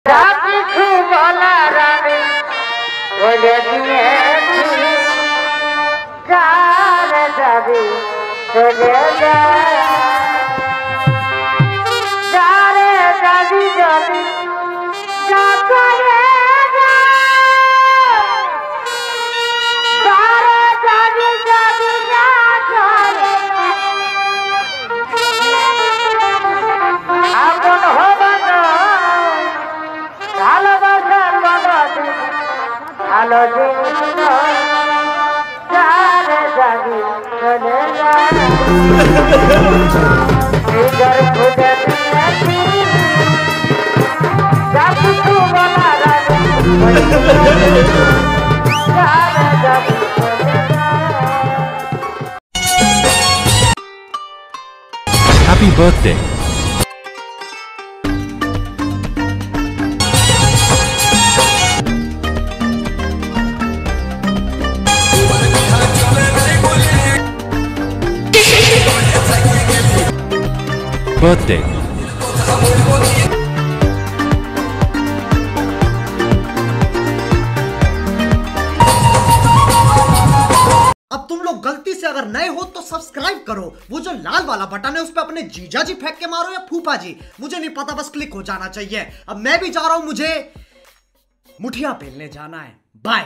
जाती खूबला रानी बोले दिए कार जाबी चले जा रे जाबी जाबी जा करे हेलो जी जाने जागी चले जा इधर खुदे जब तू बना जाने जागी Happy birthday. Birthday. अब तुम लोग गलती से अगर नए हो तो सब्सक्राइब करो, वो जो लाल वाला बटन है उस पे अपने जीजा जी फेंक के मारो या फूफा जी, मुझे नहीं पता, बस क्लिक हो जाना चाहिए। अब मैं भी जा रहा हूं, मुझे मुठिया पेलने जाना है। बाय।